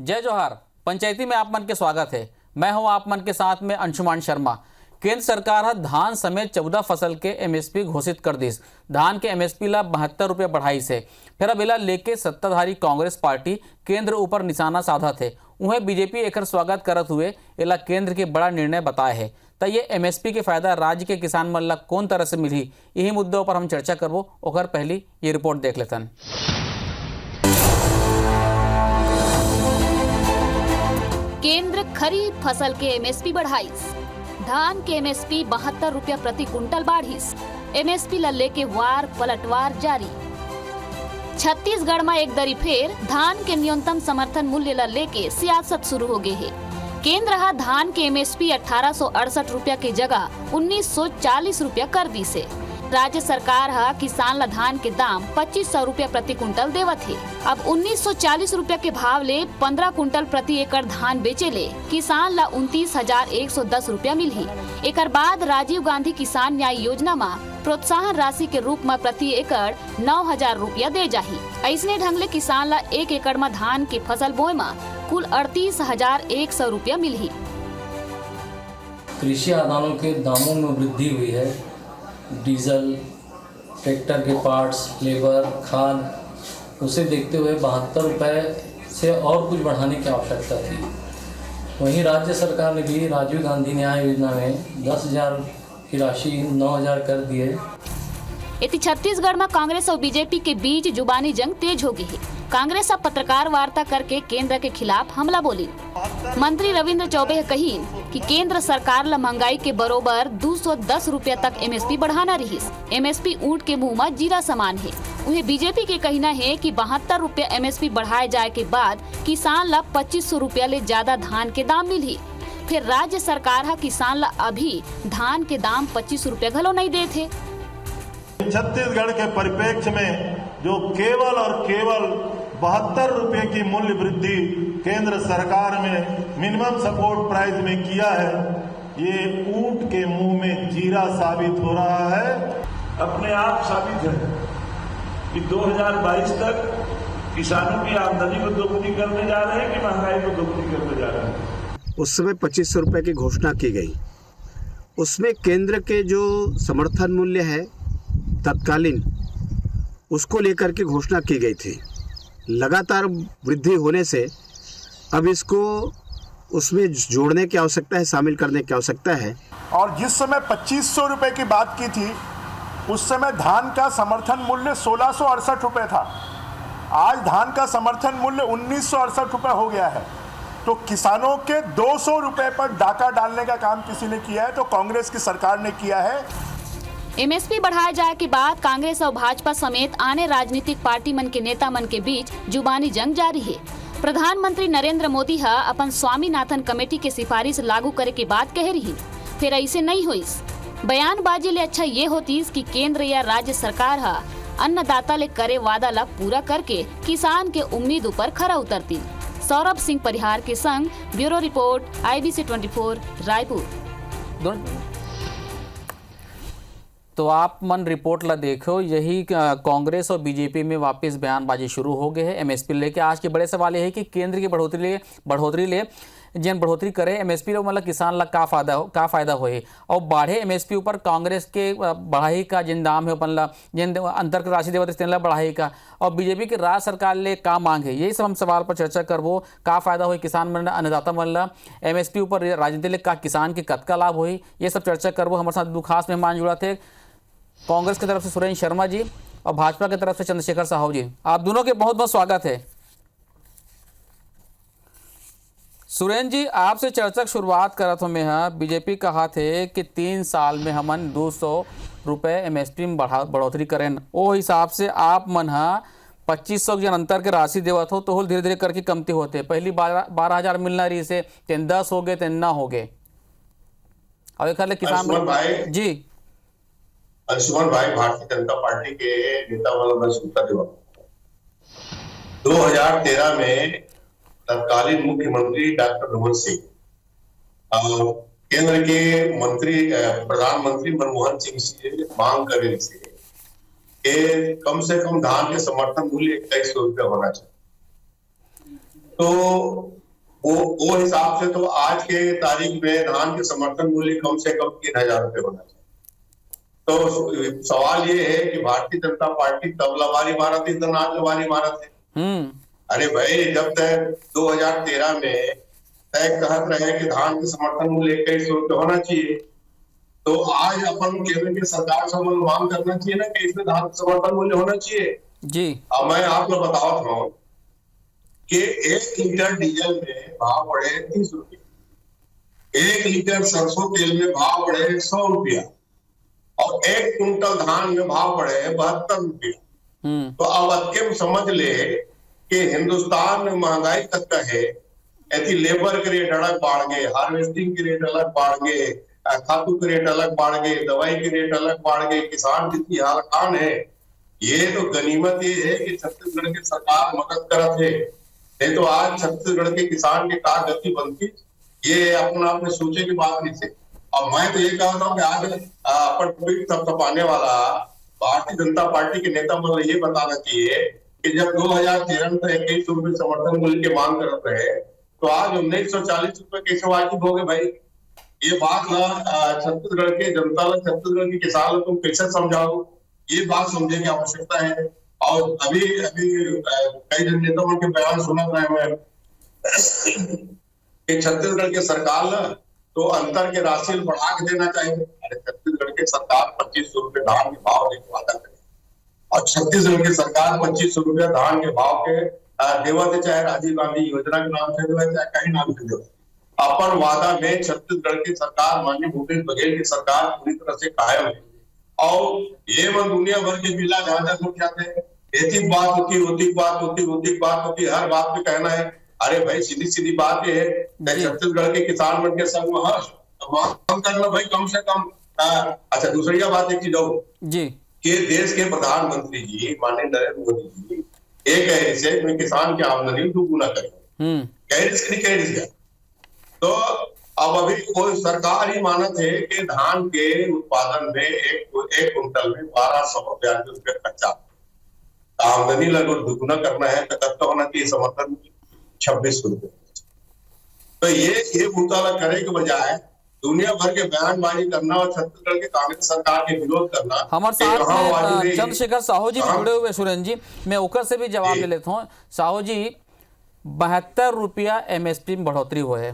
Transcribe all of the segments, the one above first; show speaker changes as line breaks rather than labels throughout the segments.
जय जोहार। पंचायती में आप मन के स्वागत है। मैं हूं आप मन के साथ में अंशुमान शर्मा। केंद्र सरकार है धान समेत 14 फसल के एमएसपी घोषित कर दी। धान के एमएसपी ला 72 रुपये बढ़ाई से फिर अब इला लेके सत्ताधारी कांग्रेस पार्टी केंद्र ऊपर निशाना साधा थे। उन्हें बीजेपी एक स्वागत करत हुए इला केंद्र के बड़ा निर्णय बताए है। तो ये एमएसपी के फायदा राज्य के किसान मन ला कौन तरह से मिली, यही मुद्दों पर हम चर्चा करबो। ओकर पहली ये रिपोर्ट देख लेतन।
केंद्र खरीफ फसल के एमएसपी बढ़ाइस। धान के एमएसपी 72 रुपया प्रति कुंटल बढ़िस। एमएसपी ला लेके वार पलटवार जारी। छत्तीसगढ़ में एक दरी फेर धान के न्यूनतम समर्थन मूल्य ला लेके सियासत शुरू हो गए है। केंद्र हा धान के एमएसपी 1868 रुपया के जगह 1940 रुपया कर दी से। राज्य सरकार हा किसान ला धान के दाम 2500 रुपया प्रति कुंटल देवत है। अब 1940 रुपया के भाव ले 15 कुंटल प्रति एकड़ धान बेचे ले किसान ला 29,110 रुपया मिलही। एकर बाद राजीव गांधी किसान न्याय योजना में प्रोत्साहन राशि के रूप में प्रति एकड़ 9,000 रुपया दे जाही। ऐसने ढंग ले किसान ला 1 एकड़ में धान के फसल बोए में कुल 38,100 रुपया मिलही।
कृषि आदानों के दामों में वृद्धि हुई है। डीजल, ट्रैक्टर के पार्ट्स, लेबर, खाद, उसे देखते हुए 72 रुपये से और कुछ बढ़ाने की आवश्यकता थी। वहीं राज्य सरकार ने भी राजीव गांधी न्याय योजना में 10,000 की राशि 9,000 कर दी है।
इति छत्तीसगढ़ में कांग्रेस और बीजेपी के बीच जुबानी जंग तेज हो गई है। कांग्रेस अब पत्रकार वार्ता करके केंद्र के खिलाफ हमला बोली। मंत्री रविंद्र चौबे कही कि केंद्र सरकार ला महंगाई के बरोबर 210 रुपया तक एमएसपी बढ़ाना रही। एमएसपी ऊंट के मुंह में जीरा समान है। उन्हें बीजेपी के कहना है कि 72 रुपया एमएसपी बढ़ाए जाए के बाद किसान ला 2500 रुपया ले ज्यादा धान के दाम मिली। फिर राज्य सरकार हा किसान ला अभी धान के दाम 25 रुपया घलो नहीं दे थे।
छत्तीसगढ़ के परिप्रेक्ष्य में जो केवल और केवल 72 रुपये की मूल्य वृद्धि केंद्र सरकार में मिनिमम सपोर्ट प्राइस में किया है, ये ऊंट के मुंह में जीरा साबित हो रहा है।
अपने आप साबित है कि 2022 तक किसानों की आमदनी को दोगुनी करने जा रहे हैं कि महंगाई को दोगुनी करने जा रहे हैं।
उस समय 2500 रुपये की घोषणा की गई। उसमें केंद्र के जो समर्थन मूल्य है तत्कालीन, उसको लेकर के घोषणा की गई थी। लगातार वृद्धि होने से अब इसको उसमें जोड़ने की आवश्यकता है, शामिल करने की आवश्यकता है।
और जिस समय 2500 रुपये की बात की थी, उस समय धान का समर्थन मूल्य 1668 रुपये था। आज धान का समर्थन मूल्य 1968 रुपये हो गया है। तो किसानों के 200 रुपये पर डाका डालने का काम किसी ने किया है, तो कांग्रेस की सरकार ने किया है।
एमएसपी बढ़ाए जाए के बाद कांग्रेस और भाजपा समेत आने राजनीतिक पार्टी मन के नेता मन के बीच जुबानी जंग जारी है। प्रधानमंत्री नरेंद्र मोदी हा अपन स्वामीनाथन कमेटी के सिफारिश लागू करे के बाद कह रही, फिर ऐसे नहीं हुई। बयानबाजी ले अच्छा ये होती कि केंद्र या राज्य सरकार हा अन्नदाता ले करे वादा ला पूरा करके किसान के उम्मीद ऊपर खरा उतरती। सौरभ सिंह परिहार के संग ब्यूरो रिपोर्ट, IBC 24 रायपुर।
तो आप मन रिपोर्ट ला देखो, यही कांग्रेस और बीजेपी में वापस बयानबाजी शुरू हो गए है एमएसपी लेके। आज के बड़े सवाल ये है कि केंद्र की बढ़ोतरी ले जिन बढ़ोतरी करे एमएसपी लो मतलब किसान ला का फायदा होए और बढ़े एमएसपी ऊपर कांग्रेस के बढ़ाई का जिन दाम है अपन ला जिन अंतर के राशि देवत ला बढ़ाई का, और बीजेपी के राज्य सरकार ले का मांग है, यही सब हम सवाल पर चर्चा करबो। का फायदा होए किसान मन अन्नदाता मन ला, एमएसपी ऊपर राजनीति ले का किसान के कतका लाभ होई, ये सब चर्चा करबो। हमारे साथ दो खास मेहमान जुड़ा थे, कांग्रेस की तरफ से सुरेंद्र शर्मा जी और भाजपा की तरफ से चंद्रशेखर साहू जी। आप दोनों के बहुत बहुत स्वागत है। सुरेंद्र जी, आपसे चर्चा की शुरुआत करत हूँ मैं। बीजेपी कहा थे कि 3 साल में हमन 200 रुपये एमएसपी में बढ़ोतरी करें, वो हिसाब से आप मन 2500 जन अंतर के राशि देवत हो तो धीरे धीरे करके कमती होते। पहली 12,000 मिलना रही से 10 हो गए, 10 ना हो गए। और एक किसान जी
अंशुमान भाई, भारतीय जनता पार्टी के नेता वाला मैं सुनता देवा 2013 में तत्कालीन मुख्यमंत्री डॉक्टर रमन सिंह केंद्र के प्रधानमंत्री मनमोहन सिंह से मांग कर रहे थे कि कम से कम धान के समर्थन मूल्य 2100 रुपया होना चाहिए। तो वो हिसाब से तो आज के तारीख में धान के समर्थन मूल्य कम से कम 3,000 रुपये होना चाहिए। तो सवाल ये है कि भारतीय जनता पार्टी तब लबारी मारा थी तो आज लबारी मारा थे। अरे भाई, जब तक 2013 में तय कहत रहे कि धान के समर्थन मूल्य 2100 रुपये होना चाहिए, तो आज अपन केंद्र की सरकार से मांग करना चाहिए ना कि इसमें धान का समर्थन मूल्य होना चाहिए
जी।
अब मैं आपको बताता हूँ कि 1 लीटर डीजल में भाव बढ़े 30 रुपये, 1 लीटर सरसों तेल में भाव बढ़े 100 रुपया और 1 कुंटल धान में भाव बढ़े 72 रुपया। तो अब अतके समझ ले कि हिंदुस्तान में महंगाई तक का है, ऐसी लेबर के रेट अलग बढ़ गए, हार्वेस्टिंग के रेट अलग बढ़ गए, खातू के रेट अलग बढ़ गए, दवाई के रेट अलग बढ़ गए, किसान जितनी हालखान है। ये तो गनीमत ये है कि छत्तीसगढ़ की सरकार मदद करत है, नहीं तो आज छत्तीसगढ़ के किसान के का गति बनती, ये अपना आप में सोचे की बात नहीं थी। और मैं तो ये कहता हूँ कि आज अपन पीठ थपथपाने वाला भारतीय जनता पार्टी के नेता मतलब ये बताना चाहिए कि जब 2013 में 21 रुपये समर्थन मूल्य की मांग कर रहे तो आज 1940 रुपये कैसे वाजिब हो गए भाई? ये बात ना छत्तीसगढ़ के जनता, छत्तीसगढ़ के किसान तुम कैसे समझाओ? ये बात समझने की आवश्यकता है। और अभी कई जन नेताओं के बयान सुना था मैं कि छत्तीसगढ़ की सरकार ना तो अंतर के राशि बढ़ा के देना चाहिए। अरे छत्तीसगढ़ की सरकार 2500 रुपये धान के भाव देने वादा करे और छत्तीसगढ़ की सरकार 2500 रुपये धान के भाव के देवा थे, चाहे राजीव गांधी योजना के नाम से देवा, चाहे कहीं नाम से देवा। अपन वादा में छत्तीसगढ़ की सरकार माननीय भूपेश बघेल की सरकार पूरी तरह से कायम है। और ये मन दुनिया भर के बिला जहां उठ जाते हैं, ऐसी बात होती हर बात पे कहना है। अरे भाई, सीधी बात ये है छत्तीसगढ़ के किसान मन के संग में करना भाई कम से कम। अच्छा, दूसरी बात एक चीज और
जी
कि देश के प्रधानमंत्री जी माननीय नरेंद्र मोदी जी एक कह रहे थे किसान की आमदनी दोगुना करें, कह रही तो अब अभी कोई सरकार ही मानत है कि धान के उत्पादन में एक कुंटल में 1242 रुपये खर्चा, आमदनी लगभग दुगुना करना है तो होना चाहिए समर्थन 2600 रुपये। तो ये मुताला करे के बजाय दुनिया भर के बयानबाजी करना और छत्तीसगढ़ के कांग्रेस सरकार के विरोध करना।
हमारे साथ में चंद्रशेखर साहू जी भी जुड़े हुए सुरेंद्र जी, मैं ओकर से भी जवाब ले लेता हूँ। साहू जी, 72 रुपया MSP में बढ़ोतरी हुआ है,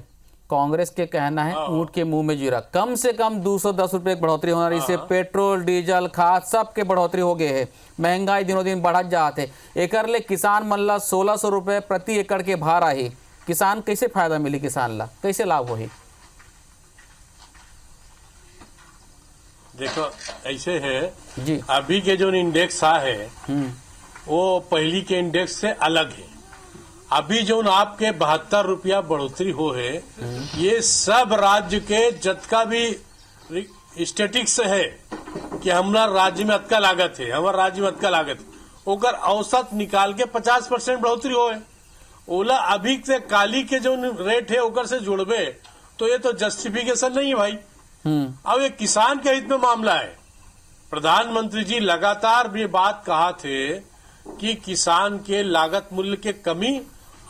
कांग्रेस के कहना है ऊंट के मुंह में जीरा, कम से कम 210 रुपये की बढ़ोतरी होना रही। इससे पेट्रोल, डीजल, खाद सब के बढ़ोतरी हो गए है, महंगाई दिनों दिन बढ़त जाते। एक ले किसान मन ला 1600 रुपये प्रति एकड़ के भार आई, किसान कैसे फायदा मिली, किसान ला कैसे लाभ हो?
देखो ऐसे है
जी,
अभी के जो इंडेक्स आ है वो पहली के इंडेक्स से अलग है। अभी जो आपके 72 रुपया बढ़ोतरी हो है, ये सब राज्य के जतका भी स्टेटिक्स है कि हमारा राज्य में अतका लागत है, हमारे राज्य में अतका लागत है, ओकर औसत निकाल के 50% बढ़ोतरी हो है। ओला अभी से काली के जो रेट है ओकर से जुड़बे तो ये तो जस्टिफिकेशन नहीं है भाई। अब ये किसान के हित में मामला है। प्रधानमंत्री जी लगातार ये बात कहा थे कि किसान के लागत मूल्य के कमी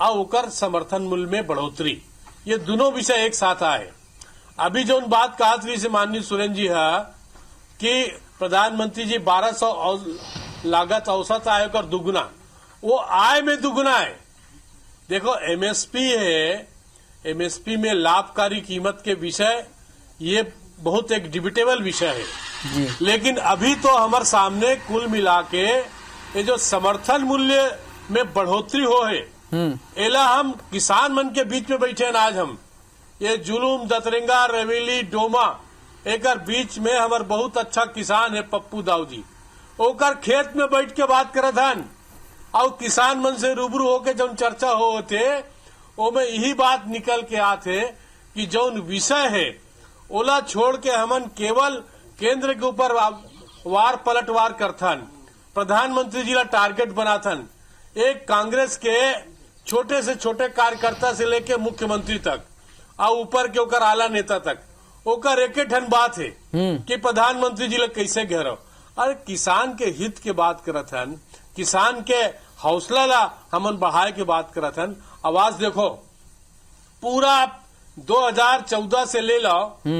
और ओकर समर्थन मूल्य में बढ़ोतरी, ये दोनों विषय एक साथ आए। अभी जो बात कहा थी से माननीय सुरेंद्र जी है कि प्रधानमंत्री जी 1200 लागत औसत आय कर दुगुना, वो आय में दुगुना है। देखो MSP है, MSP में लाभकारी कीमत के विषय ये बहुत एक डिबेटेबल विषय है, लेकिन अभी तो हमारे सामने कुल मिला के ये जो समर्थन मूल्य में बढ़ोतरी हो है, एला हम किसान मन के बीच में बैठे हैं। आज हम ये जुलूम, दतरंगा, रवेली, डोमा एक बीच में हमारे बहुत अच्छा किसान है पप्पू दाऊ जी, ओकर खेत में बैठ के बात करत हन और किसान मन से रूबरू होके जौन चर्चा होते वो में यही बात निकल के आते कि जौन विषय है ओला छोड़ के हमन केवल केंद्र के ऊपर वार पलटवार करथन, प्रधानमंत्री जी ला टारगेट बनाथन। एक कांग्रेस के छोटे से छोटे कार्यकर्ता से लेके मुख्यमंत्री तक और ऊपर के ओकर आला नेता तक ओकर एक ठन बात है कि प्रधानमंत्री जी ला कैसे घेरो। अरे किसान के हित के बात करत हन, किसान के हौसला ला हमन बढ़ाए के बात करत हन। आवाज देखो, पूरा 2014 से ले लो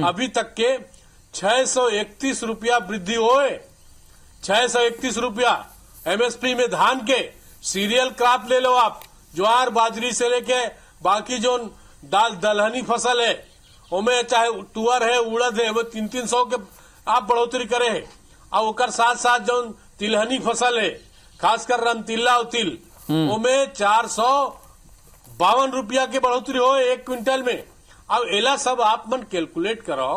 अभी तक के 631 रुपया वृद्धि होए। 631 रुपया एमएसपी में धान के सीरियल क्रॉप ले लो आप, ज्वार बाजरी से लेके बाकी जो दाल दलहनी फसल है उनमें चाहे तुअर है उड़द है वो 300 के आप बढ़ोतरी करे है। और ओकर साथ साथ जो तिलहनी फसल है खासकर रमतिल्ला और तिल उनमें 452 रुपया के बढ़ोतरी हो 1 क्विंटल में। अब एला सब आप मन कैलकुलेट करो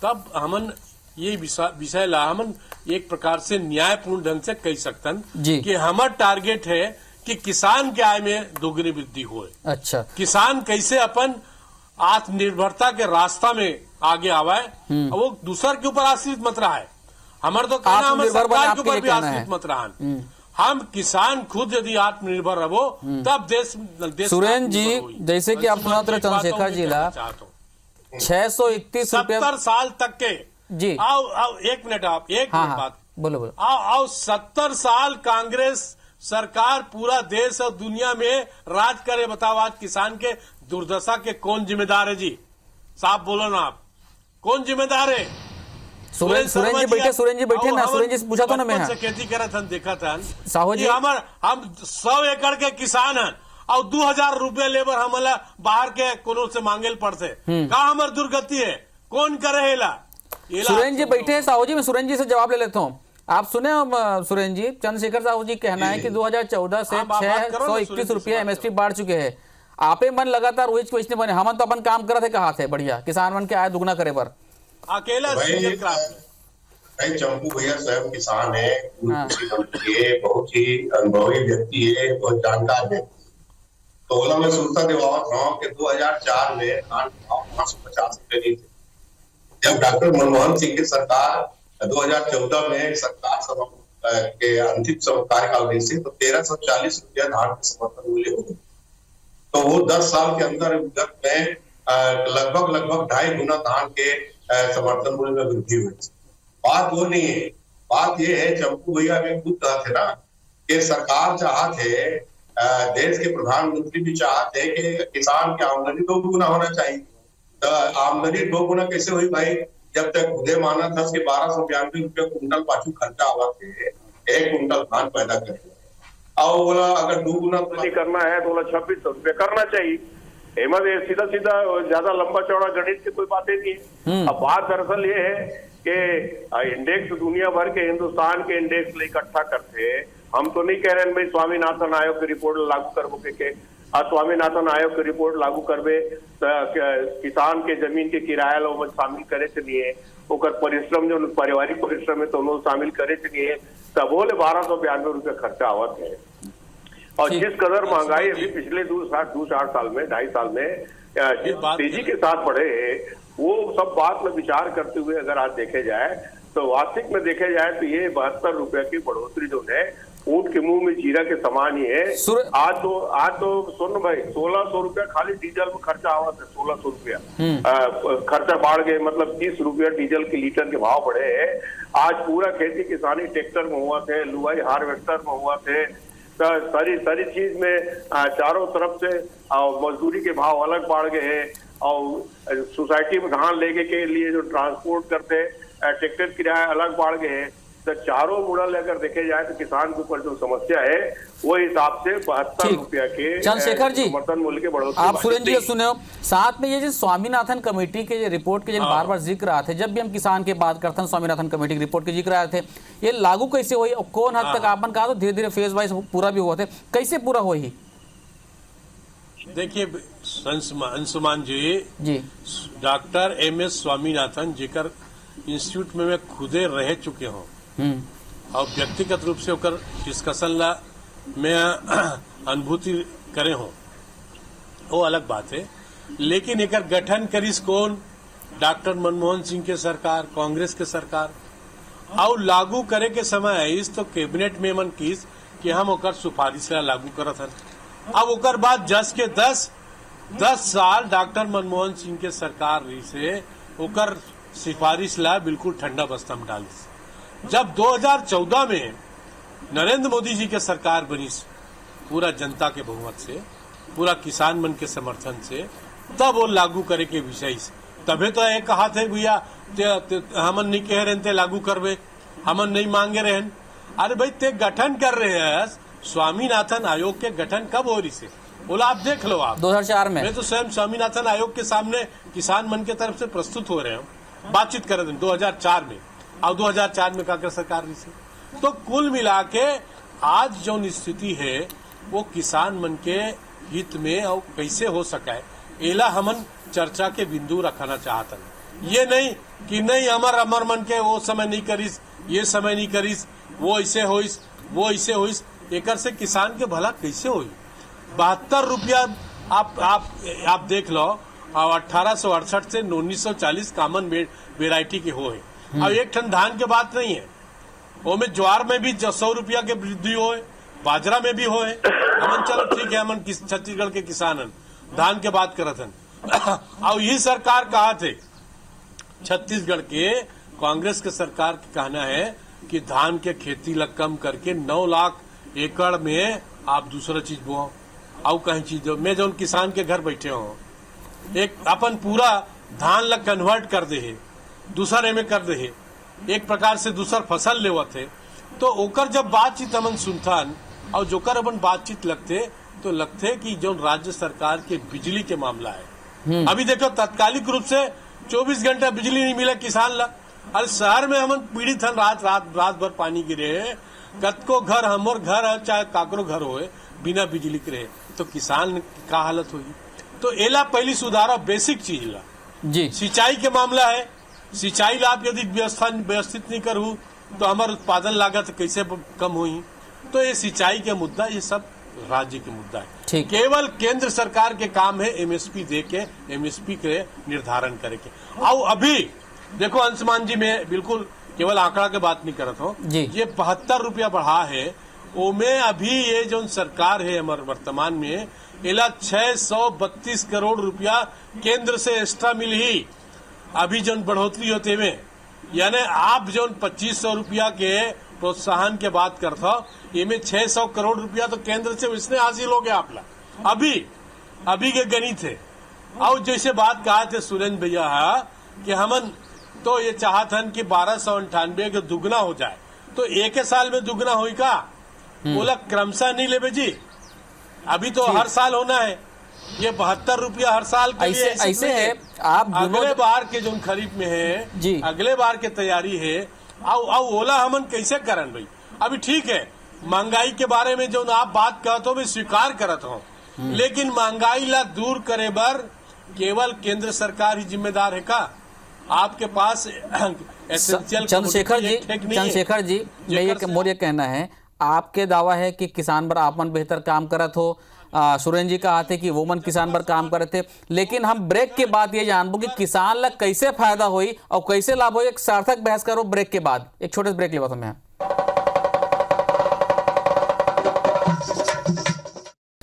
तब हमन ये विषय ला हमन एक प्रकार से न्यायपूर्ण ढंग से कह सकतन कि हमार टारगेट है कि किसान के आय में दोगुनी वृद्धि होए।
अच्छा,
किसान कैसे अपन आत्मनिर्भरता के रास्ता में आगे आवाए, वो दूसर के ऊपर आश्रित मत रहा है। हमारे तो कहना हमारे सरकार के ऊपर भी आश्रित मत रहा। हम किसान खुद यदि आत्मनिर्भर रहो तब देश
सुरेंद्र जी, जैसे कि आप सुना तो चंद्रशेखर जी ला 631 रुपया
70 साल तक के
जी।
आओ 1 मिनट आप एक मिनट बात
बोलो।
आओ 70 साल कांग्रेस सरकार पूरा देश और दुनिया में राज करे, बताओ आज किसान के दुर्दशा के कौन जिम्मेदार है जी? साहब बोलो ना, आप कौन जिम्मेदार है?
सुरेंद्र जी बैठे ना, सुरेंद्र जी पूछा था ना मैं
खेती करा था, देखा था
साहू जी
हम 100 एकड़ के किसान हैं और 2000 रुपया लेबर हमला बाहर के कोनो से मांगे पड़ते, कहा हमार दुर्गति है, कौन करे?
सुरेंद्र जी बैठे हैं साहू जी, मैं सुरेंद्र जी से जवाब ले लेता हूँ। आप सुने सुरेंद्र जी, चंद्रशेखर साहू जी कहना है कि 2014 से 631 रुपया एमएसपी बढ़ चुके हैं। आपे मन लगातार वही क्वेश्चन बने, हम तो अपन काम कर थे, कहा थे बढ़िया किसान मन के आय दुगना करे पर
अकेला
चंपू भैया स्वयं किसान है, बहुत ही अनुभवी व्यक्ति है, बहुत जानकार है। तो ओला में सूचना दिवावत हूँ कि 2004 में धान के भाव 550 रुपए नहीं थे। जब डॉक्टर मनमोहन सिंह की सरकार 2014 में सरकार के अंतिम कार्यकाल से तो 1340 रुपया धान के समर्थन मूल्य हो गए। तो वो 10 साल के अंदर में लगभग 2.5 गुना धान के समर्थन मूल्य में वृद्धि हुई। बात वो नहीं है, बात ये है चंपू भैया में खुद कहा थे ना कि सरकार चाहते है, देश के प्रधानमंत्री भी चाहते हैं कि किसान की आमदनी 2 गुना होना चाहिए। तो आमदनी 2 गुना कैसे हुई भाई? जब तक खुदे माना था कि 1292 रुपया कुंटल पाछू खर्चा आवा थे 1 कुंटल धान पैदा करने, और बोला अगर 2 गुना
करना है तो बोला 2600 रुपया करना चाहिए। हेमंत सीधा सीधा ज्यादा लंबा चौड़ा गणित की कोई बात नहीं है। अब बात दरअसल ये है कि इंडेक्स दुनिया भर के हिंदुस्तान के इंडेक्स ले इकट्ठा करते हैं। हम तो नहीं कह रहे भाई स्वामीनाथन आयोग की रिपोर्ट लागू करबो के स्वामीनाथन आयोग की रिपोर्ट लागू करबे किसान के जमीन के किराया लो में शामिल करे चाहिए, ओकर परिश्रम जो पारिवारिक परिश्रम है तो उन्होंने शामिल करे चाहिए, तब बोले 1292 रुपया खर्चा आवत है। और जिस कदर महंगाई अभी पिछले 2-4 साल में 2.5 साल में जिस तेजी के साथ बढ़े है, वो सब बात में विचार करते हुए अगर आज देखे जाए तो वास्तविक में देखे जाए तो ये 72 रुपया की बढ़ोतरी जो है ऊंट के मुंह में जीरा के समान ही है। आज तो सुन भाई 1600 रुपया खाली डीजल में खर्चा आवा था, 1600 रुपया खर्चा बढ़ गए, मतलब 30 रुपया डीजल के लीटर के भाव बढ़े है। आज पूरा खेती किसानी ट्रैक्टर में हुआ थे, लुआई हार्वेस्टर में हुआ थे, सारी चीज में चारों तरफ से मजदूरी के भाव अलग बढ़ गए हैं। और सोसाइटी में धान लेके के लिए जो ट्रांसपोर्ट करते ट्रैक्टर किराया अलग बढ़ गए हैं। तो चारों मुड़ल अगर देखे जाए तो किसान के ऊपर जो समस्या है वो हिसाब से 72 रुपया के
चंद्रशेखर जी
समर्थन मूल्य के बढ़ोतरी।
आप सुरेंद्र जी सुने हो, साथ में ये जो स्वामीनाथन कमेटी के रिपोर्ट के बार बार जिक्र आते, जब भी हम किसान की बात करते हैं स्वामीनाथन कमेटी की रिपोर्ट के जिक्र आए थे, ये लागू कैसे हुई और कौन हद तक आपन कहा तो धीरे धीरे फेज वाइज पूरा भी हुआ थे, कैसे पूरा हुई?
देखिए अंशुमान जी डॉक्टर MS स्वामीनाथन जेकर इंस्टीट्यूट में मैं खुदे रह चुके हूँ और व्यक्तिगत रूप से होकर डिस्कशन ला मैं अनुभूति करे हूँ, वो अलग बात है। लेकिन एक गठन करीस कौन? डॉक्टर मनमोहन सिंह के सरकार, कांग्रेस के सरकार, और लागू करे के समय इस तो कैबिनेट में मन कीस कि हम ओकर सिफारिश ला लागू करत हन। अब ओकर बाद 10 साल डॉक्टर मनमोहन सिंह के सरकार रही से ओकर सिफारिश ला बिल्कुल ठंडा बस्ता में डाली। जब 2014 में नरेंद्र मोदी जी के सरकार बनी, पूरा जनता के बहुमत से, पूरा किसान मन के समर्थन से तब वो लागू करे के विषय से। तबे तो ये कहा थे भैया हमन नहीं कह रहे थे लागू करवे, हमन नहीं मांगे रहे। अरे भाई ते गठन कर रहे हैं स्वामीनाथन आयोग के गठन कब हो रही से बोला आप देख लो। आप
2004 में
मैं तो स्वयं स्वामीनाथन आयोग के सामने किसान मन के तरफ से प्रस्तुत हो रहे हैं, बातचीत कर रहे थे 2004 में, और 2004 में कांग्रेस सरकार रही से। तो कुल मिला के आज जो स्थिति है वो किसान मन के हित में और कैसे हो सका है एला हमन चर्चा के बिंदु रखना चाहता है। ये नहीं कि नहीं अमर मन के वो समय नहीं करीस, ये समय नहीं करीस, वो ऐसे होइस, वो ऐसे होइस, एकर से किसान के भला कैसे होई। 72 रुपया आप देख लो, और 1868 से 1940 कॉमन वेराइटी के हो है। अब एक टन धान के बात नहीं है, वो में ज्वार में भी 100 रुपया के वृद्धि हो है, बाजरा में भी हो है। हमन चलो ठीक है, हमन छत्तीसगढ़ के किसान धान के बात करत हन। और यही सरकार कहा थे, छत्तीसगढ़ के कांग्रेस के सरकार का कहना है कि धान के खेती ला कम करके 9 लाख एकड़ में आप दूसरा चीज बोओ, और कहीं चीज मैं जो किसान के घर बैठे हो एक अपन पूरा धान ला कन्वर्ट कर दे है, दूसरे में कर दे है, एक प्रकार से दूसरा फसल लेवत है। तो ओकर जब बातचीत हमन सुनथन और जोकर अपन बातचीत लगते तो लगते कि जो राज्य सरकार के बिजली के मामला है, अभी देखो तात्कालिक रूप से 24 घंटा बिजली नहीं मिला किसान ला। अरे शहर में हमन पीड़ित हन, रात भर पानी गिरे, कतको घर हमर घर है चाहे काकरो घर होए बिना बिजली के रहे, तो किसान का हालत होगी। तो एला पहली सुधारा बेसिक चीज ला
जी।
सिंचाई के मामला है, सिंचाई ला आप यदि व्यवस्थित नहीं करू तो हमारे उत्पादन लागत कैसे कम हुई। तो ये सिंचाई के मुद्दा, ये सब राज्य के मुद्दा है। केवल केंद्र सरकार के काम है एमएसपी दे के, एमएसपी के निर्धारण करे के। और अभी देखो अंशुमान जी, मैं बिल्कुल केवल आंकड़ा के बात नहीं करता हूँ, ये 72 रुपया बढ़ा है, ओमे अभी ये जो सरकार है हमारे वर्तमान में एला 632 करोड़ रुपया केंद्र से एक्स्ट्रा मिल ही अभी जो बढ़ोतरी होते हुए, यानी आप जो 2500 रुपया के प्रोत्साहन के बात करता हो, इनमें 600 करोड़ रुपया तो केंद्र से इसने हासिल हो गया आपला अभी के गणित है। और जैसे बात कहा थे सुरेंद्र भैया कि हमन तो ये चाहत हन कि 1298 के दुगना हो जाए, तो एक साल में दुगना होई का बोला क्रमशः नहीं ले जी, अभी तो हर साल होना है। ये 72 रुपया हर साल के लिए
ऐसे है। आप
अगले बार के जो खरीफ में है
जी,
अगले बार के तैयारी है, आओ ओला हमन कैसे करन भाई। अभी ठीक है, महंगाई के बारे में जो आप बात करते हो मैं स्वीकार करत हूँ, लेकिन महंगाई ला दूर करे बर केवल केंद्र सरकार ही जिम्मेदार है का? आपके पास एसेंशियल
चंद्रशेखर जी मोर कहना है, आपके दावा है कि किसान पर आपन बेहतर काम करत हो, सुरेंद्र जी कहा थे कि वो मन किसान पर काम करे थे, लेकिन हम ब्रेक के बाद ये जानबो कि किसान ला कैसे फायदा हुई और कैसे लाभ हो। एक सार्थक बहस करो ब्रेक के बाद, एक छोटे से ब्रेक लेवा मैं।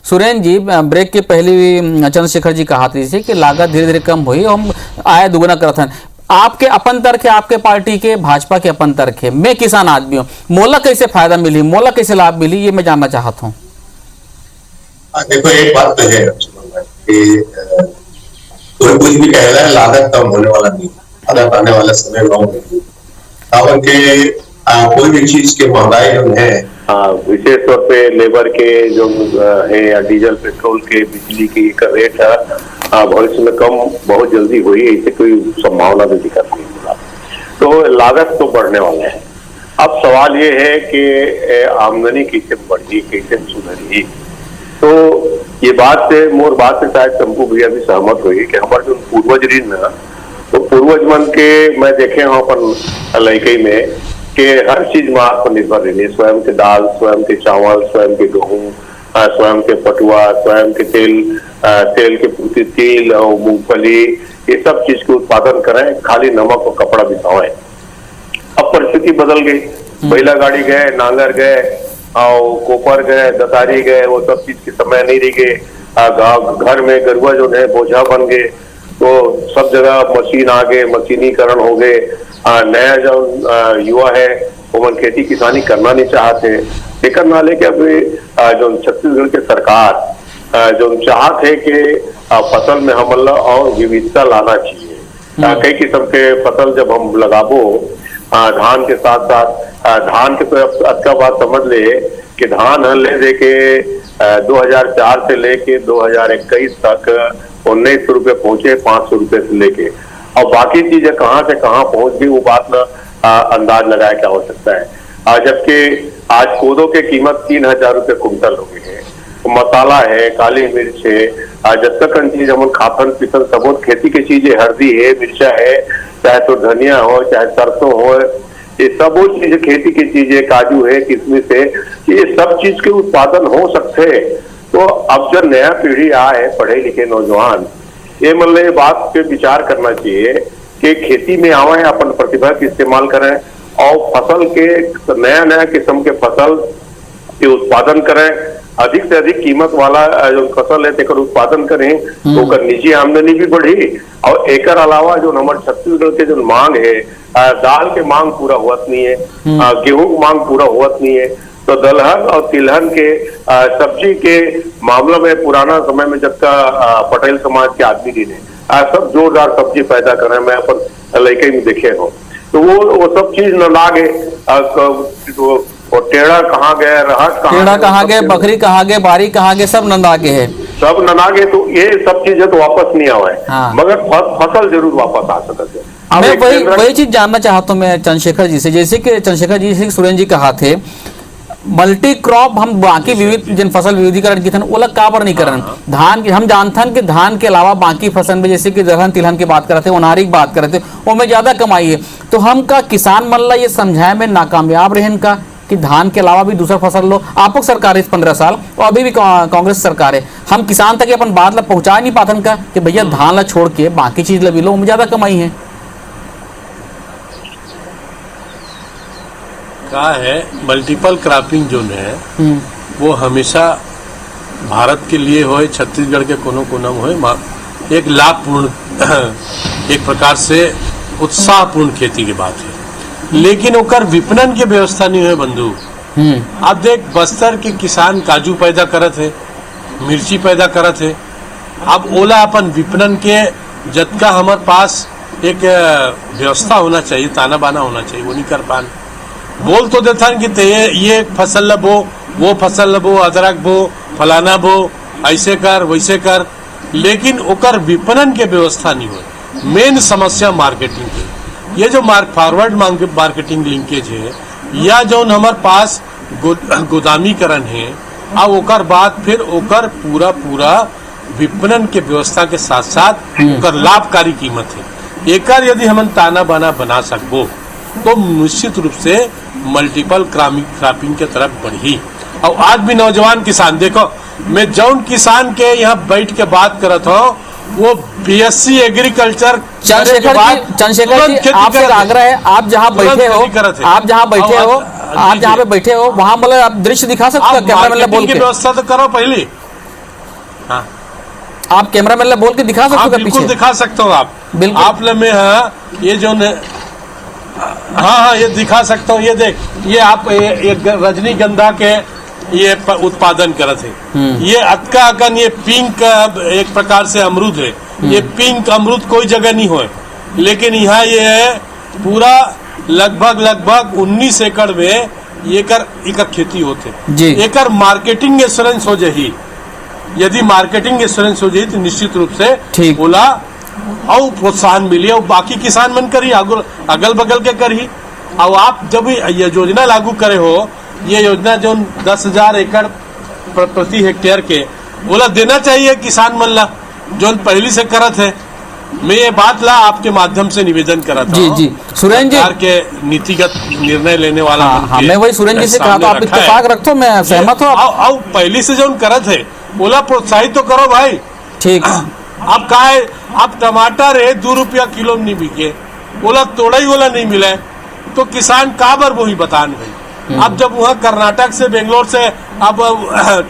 सुरेंद्र जी, ब्रेक के पहले चंद्रशेखर जी कहा थे कि लागत धीरे धीरे कम हुई, हम आय दुगना करत हन। आपके अपन तर्क है, आपके पार्टी के भाजपा के अपन तर्क है, मैं किसान आदमी हूँ, मोला कैसे फायदा मिली, मोला कैसे लाभ मिली, ये मैं जानना चाहता हूँ।
देखो एक बात तो है कि कोई कुछ भी कह रहा है, लागत कम होने वाला नहीं, लागत आने वाला समय में नहीं। कारण के कोई भी चीज के महंगाई जो है,
विशेष तौर पे लेबर के जो है या डीजल पेट्रोल के बिजली की का रेट भविष्य में कम बहुत जल्दी हुई, ऐसे कोई संभावना भी दिखत नहीं मिला। तो लागत तो बढ़ने वाला है। अब सवाल ये है कि आमदनी कैसे बढ़ी, कैसे सुधरी। तो ये बात से मोर बात से शायद शंभू भैया भी सहमत हुई कि हमारे जो पूर्वज रही ना, तो पूर्वज मन के मैं देखे हूँ अपन लड़कई में कि हर चीज में आत्मनिर्भर रहने, स्वयं के दाल, स्वयं के चावल, स्वयं के गेहूं, स्वयं के पटुआ, स्वयं के तेल के पूर्ति, तेल और मूंगफली, ये सब चीज के उत्पादन करें, खाली नमक और कपड़ा बिछाएं। अब परिस्थिति बदल गई, बैला गाड़ी गए, नांगर गए और कोपर गए, दतारी गए, वो सब चीज के समय नहीं रह गए। घर में गरुआ जो है बोझा बन गए, तो सब जगह मशीन आ गए, मशीनीकरण हो गए। नया जो युवा है वो मन खेती किसानी करना नहीं चाहते, लेकर ना लेके अभी जो छत्तीसगढ़ के सरकार जो चाहत है कि फसल में हमला और विविधता लाना चाहिए। कई किस्म के फसल जब हम लगाबो धान के साथ साथ धान के तो अच्छा बात समझ ले कि धान ले दे के 2004 से लेके 2021 तक 1900 रुपये पहुंचे, 500 रुपये से लेके, और बाकी चीजें कहाँ से कहाँ पहुंच गई वो बात ना अंदाज लगाया क्या हो सकता है। जबकि आज कोदो के कीमत 3000 रुपये कुंटल हो गई है, मसाला है, काली मिर्च है, जब तक चीज हम खापन पीतल सबूत खेती की चीजें, हल्दी है, मिर्चा है, चाहे तो धनिया हो चाहे सरसों हो, ये सब वो चीज खेती की चीजें, काजू है, किशमिश है, ये सब चीज के उत्पादन हो सकते हैं। तो अब जो नया पीढ़ी आए पढ़े लिखे नौजवान, ये मतलब ये बात पे विचार करना चाहिए कि खेती में आवे, अपन प्रतिभा का इस्तेमाल करें और फसल के नया नया किस्म के फसल के उत्पादन करें, अधिक से अधिक कीमत वाला जो फसल है तेकर उत्पादन करें तो ओकर निजी आमदनी भी बढ़ी। और एकर अलावा जो हमारे छत्तीसगढ़ के जो मांग है, दाल के मांग पूरा हुआ नहीं है, गेहूं की मांग पूरा हुआ नहीं है, तो दलहन और तिलहन के सब्जी के मामला में पुराना समय में जब का पटेल समाज के आदमी जी ने सब जोरदार सब्जी पैदा करे, मैं अपन लड़के में देखे हो, तो वो सब चीज न लागे, और टेढ़ा कहाँ गए, रहट
कहाँ गए, बकरी कहाँ गए, बारी कहाँ गए, सब नंदागे है,
सब ननागे, तो ये सब चीजें तो वापस नहीं आवे।
हाँ।
मगर फसल जरूर वापस आ सकते हैं।
मैं वही चीज जानना चाहता हूँ मैं चंद्रशेखर जी से, जैसे कि चंद्रशेखर जी से सुरेंद्र जी कहा थे मल्टी क्रॉप हम बाकी विविध जिन फसल विविधीकरण की थन वो लोग का पर नहीं करन, धान की हम जानते हैं कि धान के अलावा बाकी फसल में जैसे कि दलहन तिलहन की बात करते, उनारी की बात करते, वो में ज्यादा कमाई है, तो हम का किसान मन ला ये समझाए में नाकामयाब रहन का कि धान के अलावा भी दूसरा फसल लो। आपको सरकार है 15 साल और अभी भी कांग्रेस सरकार है, हम किसान तक अपन बात ला पहुंचा नहीं पातन का कि भैया धान ला छोड़ के बाकी चीज ला भी लो, ज्यादा कमाई है।
का है मल्टीपल क्रॉपिंग जो है वो हमेशा भारत के लिए होए, छत्तीसगढ़ के कोनो कोना में होए, एक लाभपूर्ण एक प्रकार से उत्साहपूर्ण खेती की बात है, लेकिन ओकर विपणन के व्यवस्था नहीं है बंधु। अब देख बस्तर के किसान काजू पैदा करत है, मिर्ची पैदा करत है, अब ओला अपन विपणन के जतका हमारे पास एक व्यवस्था होना चाहिए, ताना बाना होना चाहिए, वो नहीं कर पान। बोल तो देता कि ये फसल लबो, वो फसल लबो, अदरक बो, फलाना बो, ऐसे कर वैसे कर, लेकिन ओकर विपणन के व्यवस्था नहीं हो। मेन समस्या मार्केटिंग की, ये जो फॉरवर्ड मार्केटिंग लिंकेज है या जो हमारे पास गोदामीकरण है, अब ओकर बाद फिर ओकर पूरा विपणन के व्यवस्था के साथ साथ ओकर लाभकारी कीमत है। एकर यदि हम ताना बाना बना सकबो तो निश्चित रूप से मल्टीपल क्रॉपिंग के तरफ बढ़ी। और आज भी नौजवान किसान देखो, मैं जौन किसान के यहाँ बैठ के बात करत हूँ वो BSc एग्रीकल्चर।
चंद्रशेखर जी आपसे आग्रह है, आप जहाँ बैठे हो, आप जहाँ पे बैठे हो वहाँ मतलब आप दृश्य दिखा सकते हो, कैमरा मैन बोल के
व्यवस्था तो करो पहले। हाँ,
आप कैमरा मैन बोल के दिखा सकते हो,
बिल्कुल दिखा सकते हो आप,
बिल्कुल
आप में ये जो हाँ ये दिखा सकता हूँ। ये देख, ये आप ये रजनीगंधा के ये उत्पादन करत है, ये अक्का अकन ये पिंक एक प्रकार से अमरूद है, ये पिंक अमरूद कोई जगह नहीं हो, लेकिन यहाँ ये है पूरा लगभग 19 एकड़ में एकर खेती होते। एकर मार्केटिंग एश्योरेंस हो जाही, यदि मार्केटिंग एश्योरेंस हो जाही तो निश्चित रूप से बोला और प्रोत्साहन मिली और बाकी किसान मन करी अगल बगल के करी। और आप जब ये योजना लागू करे हो, ये योजना जो 10,000 एकड़ प्रति हेक्टेयर के बोला देना चाहिए किसान मन ला जो पहली से करत है। मैं ये बात ला आपके माध्यम से निवेदन करा था
जी सुरेंद्र जी
के नीतिगत निर्णय लेने वाला।
हाँ, मैं वही सुरेंद्र जी से कहा था, आप इत्तेफाक रखो, मैं सहमत हूँ।
और पहली से जो करत है बोला प्रोत्साहित तो करो भाई।
ठीक,
अब का है, अब टमाटर है 2 रुपया किलो नहीं बिके, बोला तोड़ा ही बोला नहीं मिला, तो किसान काबर वही बतान भाई। अब जब वहाँ कर्नाटक से बेंगलोर से अब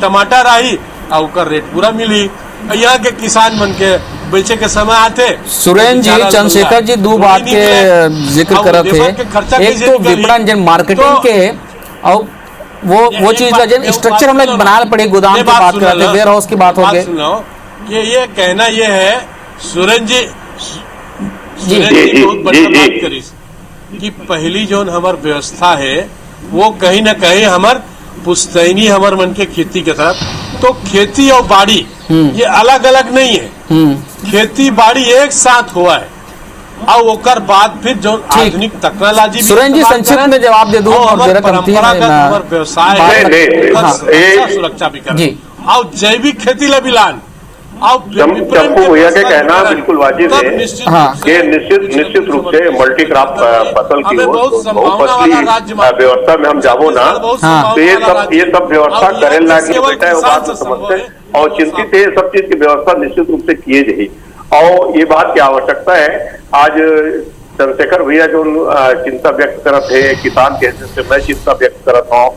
टमाटर आई और उसका रेट पूरा मिली, यहाँ के किसान मन के बेचे के समय आते।
सुरेंद्र जी चंद्रशेखर जी दो बात के जिक्र करत थे, एक तो विपणन जन मार्केटिंग के और वो चीज का स्ट्रक्चर हम लोग बनाना पड़े, गोदाम की बात कर रहे थे, वेयर हाउस की बात हो गई।
कि ये कहना ये है सुरेंद्र जी बहुत बढ़िया बात करी कि पहली जो हमार व्यवस्था है वो कहीं ना कहीं हमार पुश्तैनी हमार मन के खेती के तरफ, तो खेती और बाड़ी ये अलग अलग नहीं है, खेती बाड़ी एक साथ हुआ है। और ओकर बाद फिर जो आधुनिक टेक्नोलॉजी,
सुरेंद्र जी संक्षिप्त में जवाब दे दूं और जरा
परंपरागत व्यवसाय सुरक्षा भी कर और जैविक खेती लबिलान
चंपू भैया के कहना बिल्कुल वाजिब है कि निश्चित रूप से मल्टी क्रॉप फसल की बहुफसली व्यवस्था में हम जाबो ना, तो ये सब व्यवस्था करे लागे बेटा बात समझते और चिंतित है, सब चीज की व्यवस्था निश्चित रूप से किए जाए। और ये बात की आवश्यकता है, आज चंद्रशेखर भैया जो चिंता व्यक्त करत है, किसान के हैसियत से मैं चिंता व्यक्त करत हूँ,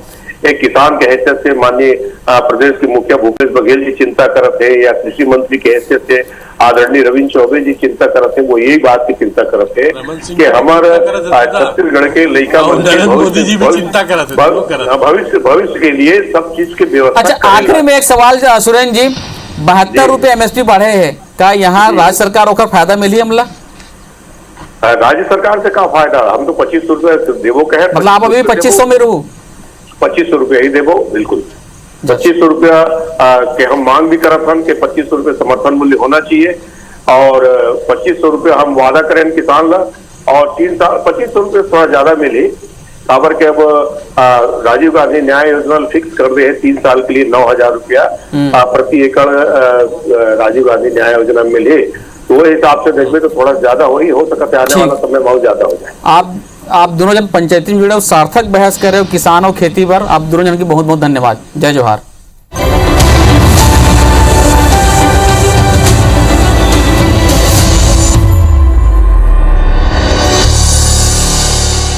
एक किसान के हैसियत से माननीय प्रदेश के मुखिया भूपेश बघेल जी चिंता करत है, या कृषि मंत्री के हैसियत से आदरणीय रविंद्र चौबे जी चिंता करत है, वो यही बात की चिंता करत है कि हमारे छत्तीसगढ़ के लड़का भविष्य के लिए सब चीज की व्यवस्था।
अच्छा, आखिरी में एक सवाल सुरेंद्र जी, 72 रुपए MSP बढ़े है, क्या यहाँ राज्य सरकार होकर फायदा मिली हमला?
राज्य सरकार से क्या फायदा, हम तो 2500 रुपए देवो कहे,
मतलब आप अभी 2500 में रहू,
2500 रुपया ही देवो, बिल्कुल 2500 रुपया के हम मांग भी करत हम कि 2500 रुपये समर्थन मूल्य होना चाहिए, और 2500 रुपया हम वादा करें किसान ला, और 3 साल 2500 रुपये थोड़ा ज्यादा मिली खबर के। अब राजीव गांधी न्याय योजना फिक्स कर रहे हैं 3 साल के लिए 9000 रुपया प्रति एकड़ राजीव गांधी न्याय योजना में मिले, तो वो हिसाब से देखिए तो थोड़ा ज्यादा हो सकता है, आने वाला समय बहुत ज्यादा हो जाए।
आप दोनों जन पंचायती में जुड़े हो, सार्थक बहस कर रहे हो किसान और खेती पर, आप दोनों जन की बहुत बहुत धन्यवाद। जय जोहार।